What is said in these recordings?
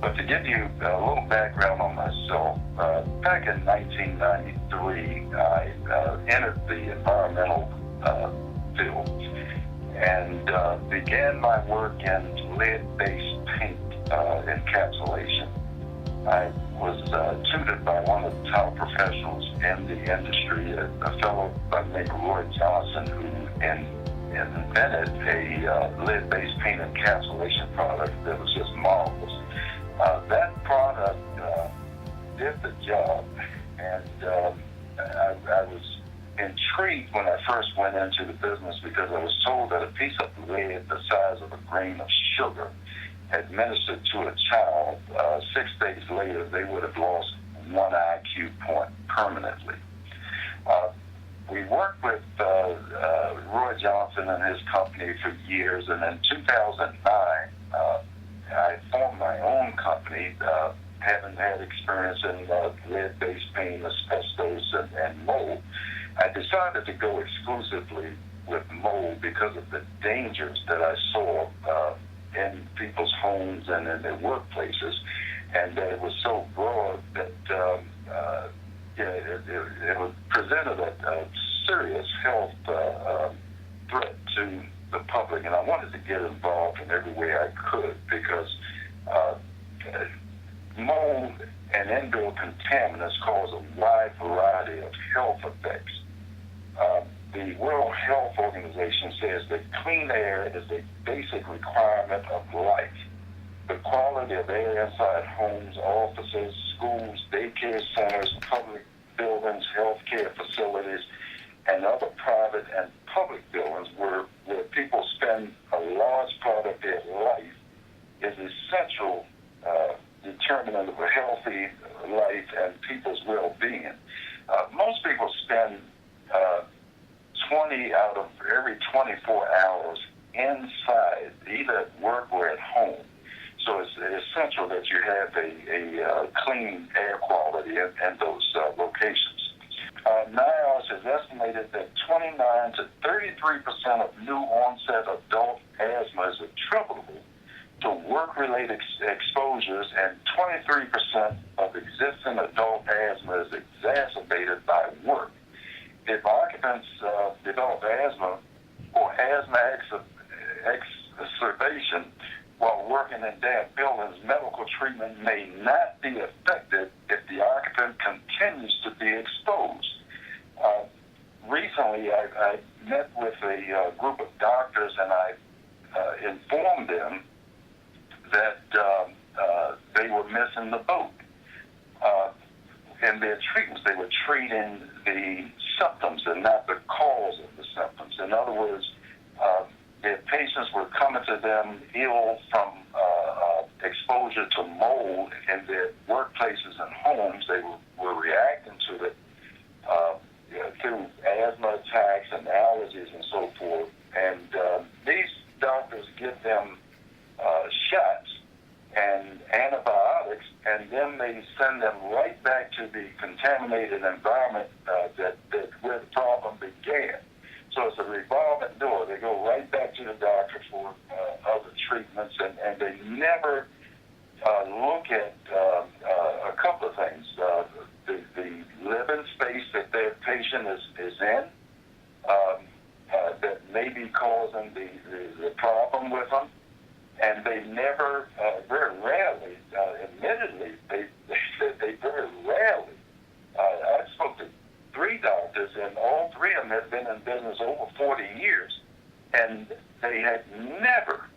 But to give you a little background on myself, back in 1993, I entered the environmental field and began my work in lead-based paint encapsulation. I was tutored by one of the top professionals in the industry, a fellow by the name of Roy Johnson, who invented a lead-based paint encapsulation product that was just marvelous. That product did the job, and I was intrigued when I first went into the business because I was told that a piece of lead the size of a grain of sugar administered to a child, 6 days later, they would have lost 1 IQ point permanently. We worked with Roy Johnson and his company for years, and in 2009, I formed my own company, having had experience in lead-based paint, asbestos, and mold. I decided to go exclusively with mold because of the dangers that I saw in people's homes and in their workplaces, and that it was so broad that it presented a serious health threat to the public, and I wanted to get involved in every way I could because mold and indoor contaminants cause a wide variety of health effects. The World Health Organization says that clean air is a basic requirement of life. The quality of air inside homes, offices, schools, daycare centers, public buildings, healthcare facilities, and other private and public buildings where people spend a large part of their life is essential determinant of a healthy life and people's well-being. Most people spend 20 out of every 24 hours inside, either at work or at home. So it's essential that you have a clean air quality in those locations. NIOSH has estimated that 29 to 33% of new onset adult asthma is attributable to work-related exposures, and 23% of existing adult asthma is exacerbated by work. If occupants develop asthma or asthma exacerbation while working in damp buildings, medical treatment may not be effective if the occupant continues to be exposed. Recently, I met with a group of doctors, and I informed them that they were missing the boat. In their treatments, they were treating the symptoms and not the cause of the symptoms. In other words, their patients were coming to them ill from exposure to mold in their workplaces and homes. They were reacting to it through asthma attacks and allergies and so forth. And these doctors give them shots and antibiotics, and then they send them right back to the contaminated environment that where the problem began. So it's a revolving door. They go right back to the doctor for other treatments, and they never look at a couple of things. The living space that their patient is in that may be causing the problem with them. And they never, very rarely, admittedly, they very rarely, I spoke to 3 doctors, and all 3 of them had been in business over 40 years, and they had never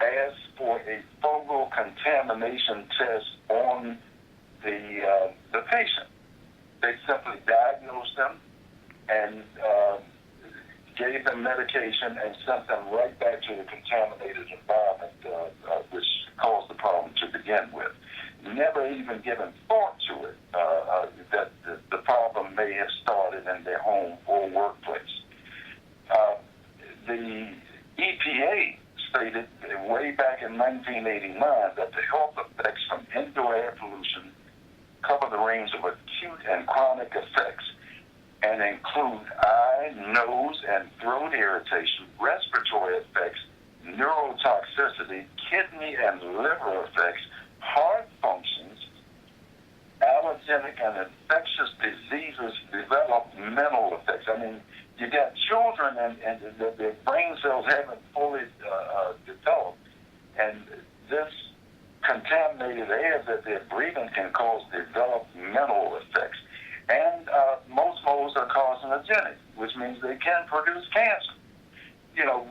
asked for a fungal contamination test on the patient. They simply diagnosed them and gave them medication and sent them right back to the contaminated environment, which caused the problem to begin with. Never even given thought to it, that the problem may have started in their home or workplace. The EPA stated way back in 1989 that the health effects from indoor air pollution cover the range of acute and chronic effects and include eye, nose, and throat irritation, respiratory effects, neurotoxicity, kidney and liver effects, contaminated air that they're breathing can cause developmental effects. And most molds are carcinogenic, which means they can produce cancer.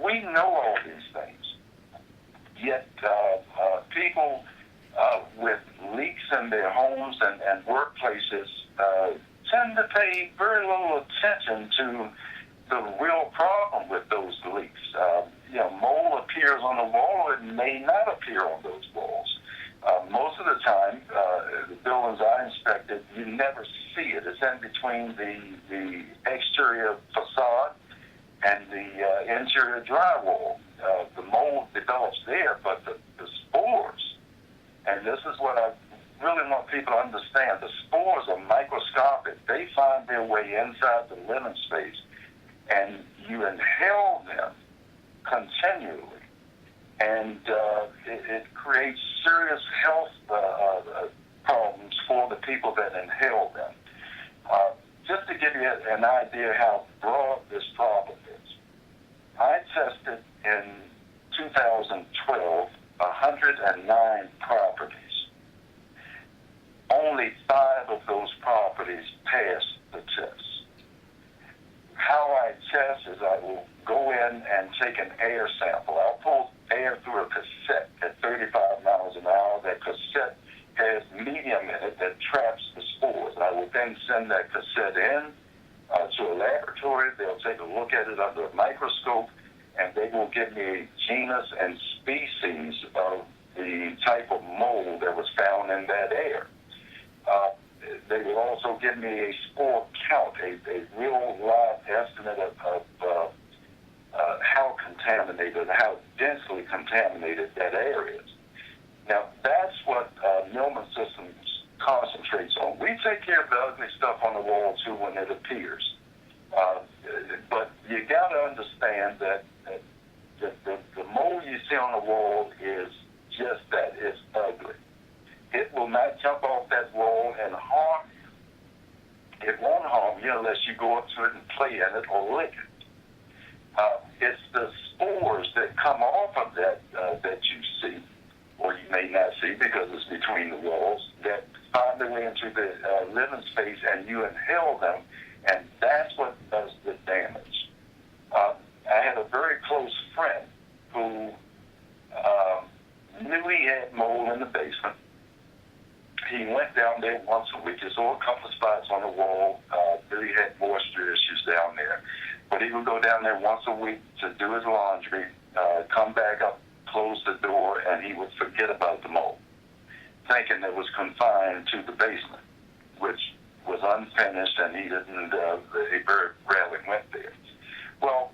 We know all these things. Yet people with leaks in their homes and workplaces tend to pay very little attention to the real problem with those leaks. Mold appears on the wall. It may not appear on those walls. Most of the time, the buildings I inspected, you never see it. It's in between the exterior facade and the interior drywall. The mold develops there, but the spores, and this is what I really want people to understand, the spores are microscopic. They find their way inside the living space, and you inhale them continually. And it creates serious health problems for the people that inhale them. Just to give you an idea how broad this problem is, I tested in 2012 109 properties. Only 5 of those properties passed the test. How I test is I will go in and take an air sample. I'll pull air through a cassette at 35 miles an hour. That cassette has medium in it that traps the spores. I will then send that cassette in to a laboratory. They'll take a look at it under a microscope, and they will give me a genus and species of the type of mold that was found in that air. They will also give me a spore count, a real live estimate of how contaminated, how densely contaminated that area is. Now, that's what Millman Systems concentrates on. We take care of the ugly stuff on the wall, too, when it appears. But you got to understand that the mold you see on the wall is just that. It's ugly. It will not jump off that wall and harm you. It won't harm you unless you go up to it and play in it or lick it. It's the spores that come off of that that you see, or you may not see because it's between the walls, that find their way into the living space, and you inhale them, and that's what does the damage. I had a very close friend who knew he had mold in the basement. He went down there once a week. He saw a couple of spots on the wall. He had moisture issues down there. But he would go down there once a week to do his laundry, come back up, close the door, and he would forget about the mold, thinking it was confined to the basement, which was unfinished, and he very rarely went there. Well,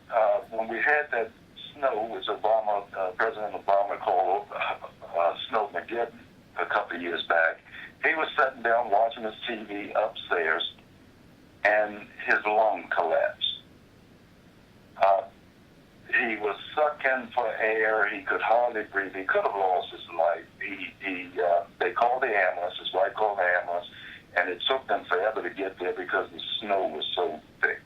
when we had that snow, which President Obama called Snowmageddon a couple of years back, he was sitting down watching his TV upstairs, and his lung collapsed. He was sucking for air. He could hardly breathe. He could have lost his life. They called the ambulance. His wife called the ambulance, and it took them forever to get there because the snow was so thick.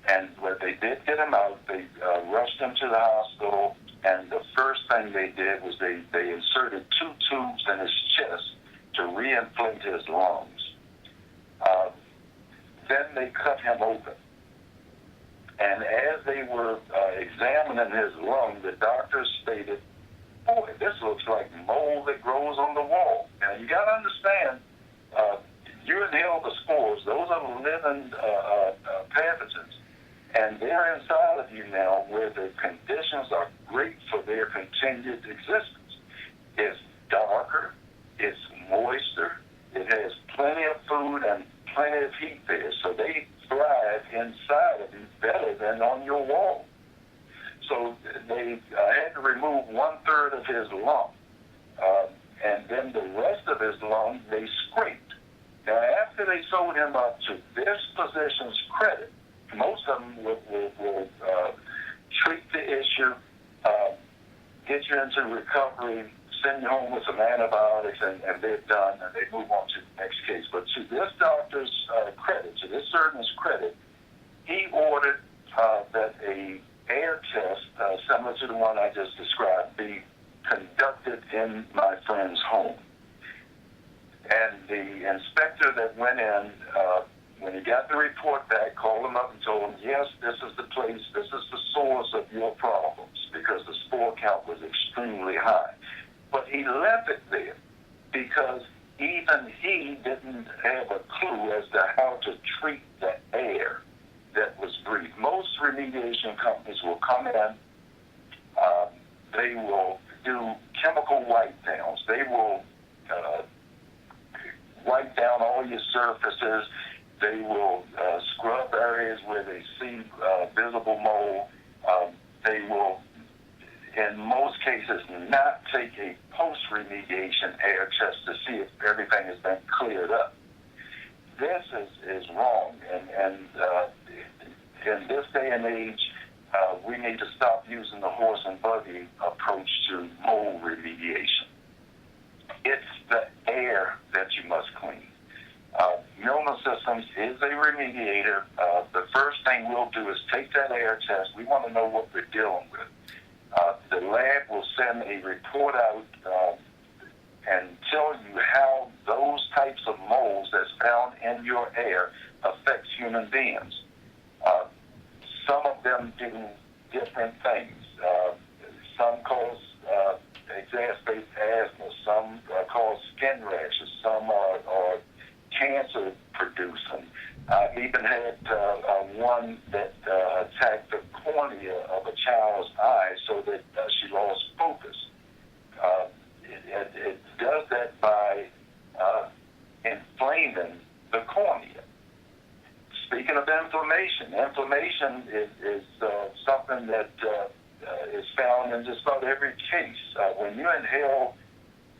And when they did get him out, they rushed him to the hospital, and the first thing they did was they inserted 2 tubes in his chest to reinflate his lungs. Then they cut him open. And as they were examining his lung, the doctors stated, boy, this looks like mold that grows on the wall. Now, you got to understand, you inhale the spores. Those are living pathogens. And they're inside of you now where the conditions are great for their continued existence. It's darker, it's moister, it has plenty of food and plenty of heat there. So they thrive inside of you better than on your wall. So they had to remove 1/3 of his lung. And then the rest of his lung, they scraped. Now, after they sold him up to this physician's credit, most of them will treat the issue, get you into recovery, send you home with some antibiotics, and they're done, and they move on to the next case. But to this doctor's credit, to this surgeon's credit, he ordered that a air test similar to the one I just described be conducted in my friend's home. And the inspector that went in, when he got the report back, called him up and told him, yes, this is the place, this is the source of your problems, because the spore count was extremely high. But he left it there because even he didn't have a clue as to how to treat the air that was breathed. Most remediation companies will come in, they will do chemical wipe downs. They will wipe down all your surfaces. They will scrub areas where they see visible mold. They will, in most cases, not take a post-remediation air test to see if everything has been cleared up. This is wrong, and in this day and age, we need to stop using the horse and buggy approach to mold remediation. It's the air that you must clean. Millman Systems is a remediator. The first thing we'll do is take that air test. We want to know what we're dealing with. The lab will send a report out and tell you how those types of molds that's found in your air affects human beings. Some of them do different things. Some cause exacerbate asthma. Some cause skin rashes. Some are cancer producing. I've even had one that attacked the cornea of a child's eye so that she lost focus. It does that by inflaming the cornea. Speaking of inflammation, inflammation is something that is found in just about every case. When you inhale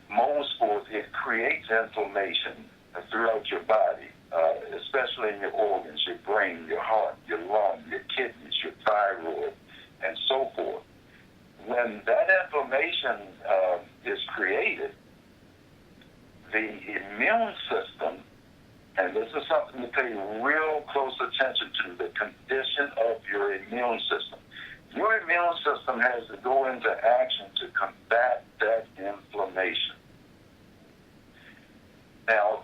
mold spores, it creates inflammation throughout your body, especially in your organs, your brain, your heart, your lung, your kidneys, your thyroid, and so forth. When that inflammation is created, the immune system, and this is something to pay real close attention to, the condition of your immune system. Your immune system has to go into action to combat that inflammation. Now,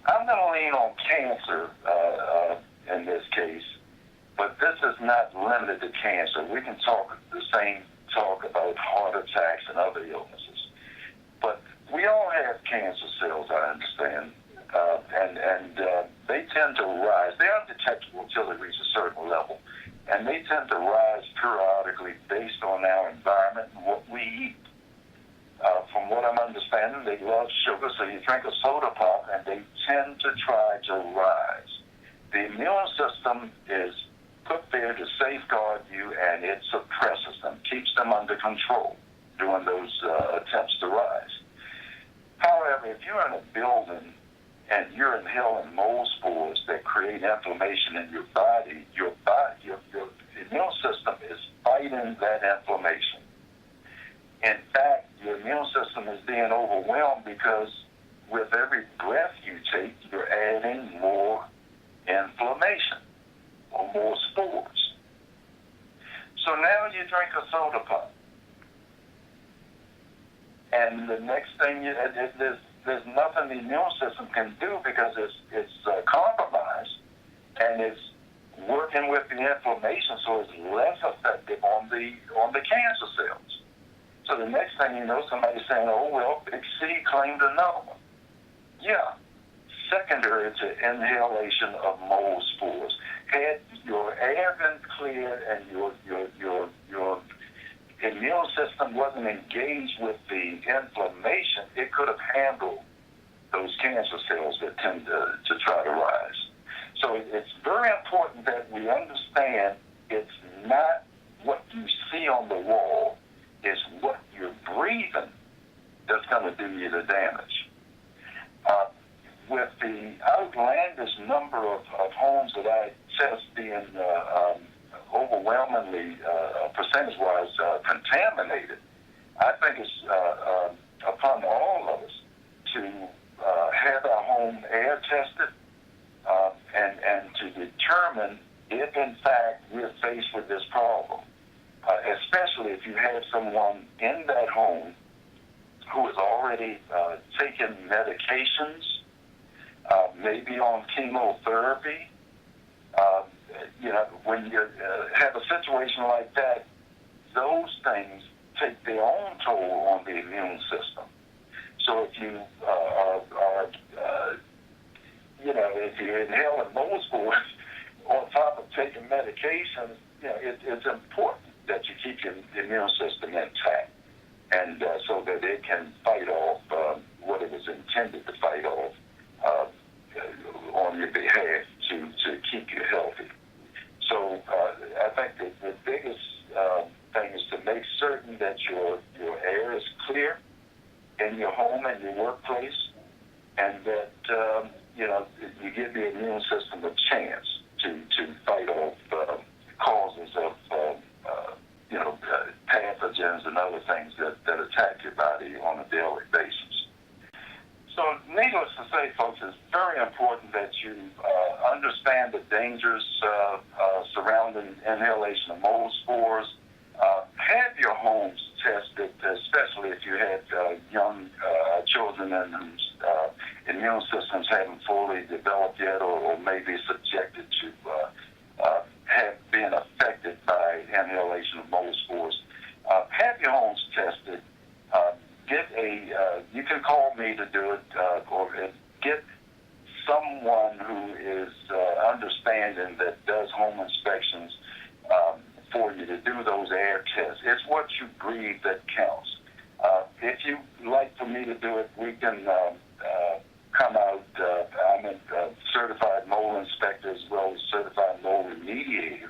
I'm going to lean on cancer in this case, but this is not limited to cancer. We can talk about heart attacks and other illnesses. But we all have cancer cells, I understand, and they tend to rise. They are detectable until they reach a certain level, and they tend to rise periodically based on our environment and what we eat. From what I'm understanding, they love sugar, so you drink a soda pop, and they tend to try to rise. The immune system is put there to safeguard you, and it suppresses them, keeps them under control during those attempts to rise. However, if you're in a building and you're inhaling mold spores that create inflammation in your body, your immune system is fighting that inflammation. In fact, your immune system is being overwhelmed because with every breath you take, you're adding more inflammation or more spores. So now you drink a soda pop. And the next thing, there's nothing the immune system can do because it's compromised and it's working with the inflammation, so it's less effective on the cancer cells. So the next thing you know, somebody's saying, oh, well, Big C claimed another one. Yeah, secondary to inhalation of mold spores. Had your air been clear and your immune system wasn't engaged with the inflammation, it could have handled those cancer cells that tend to try to rise. So it's very important that we understand it's not what you see on the wall, it's what you're breathing that's going to do you the damage. With the outlandish number of homes that I test being overwhelmingly, percentage-wise, contaminated, I think it's upon all of us to have our home air tested and to determine if, in fact, we're faced with this problem, especially if you have someone in that home who is already taking medications, maybe on chemotherapy. When you have a situation like that, those things take their own toll on the immune system. So if you if you're inhaling mold spores on top of taking medications, it's important that you keep your immune system intact, and so that it can fight off what it was intended to fight off on your behalf to keep you healthy. So I think that the biggest thing is to make certain that your air is clear in your home and your workplace, and that you give the immune system a chance to fight off causes of pathogens and other things that attack your body on a daily basis. So needless to say, folks, it's very important that you understand the dangers surrounding inhalation of mold spores. Have your homes tested, especially if you have young children and whose immune systems haven't fully developed yet, or may be subjected to have been affected by inhalation of mold spores. Have your homes tested. You can call me to do it, or get someone who is understanding that does home inspections for you to do those air tests. It's what you breathe that counts. If you like for me to do it, we can come out. I'm a certified mold inspector as well as certified mold remediator.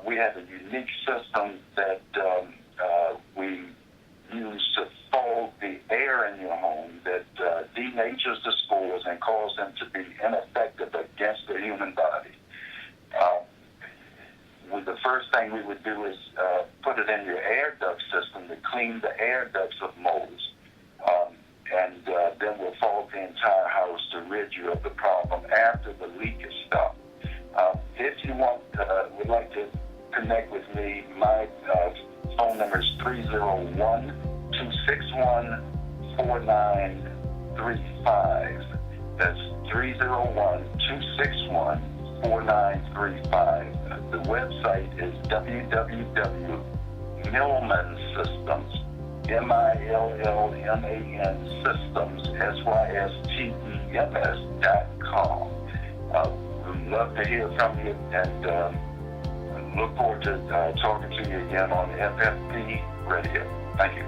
We have a unique system that we use to fog the air in your home that denatures the spores and cause them to be ineffective against the human body. The first thing we would do is put it in your air duct system to clean the air ducts of molds. And then we'll fog the entire house to rid you of the problem after the leak is stopped. If you would like to connect with me, my phone number is 301-261-4935. That's 301-261-4935. The website is www.millmansystems, MILLMAN systems, SYSTEMS.com. We'd love to hear from you, and look forward to talking to you again on FFP Radio. Thank you.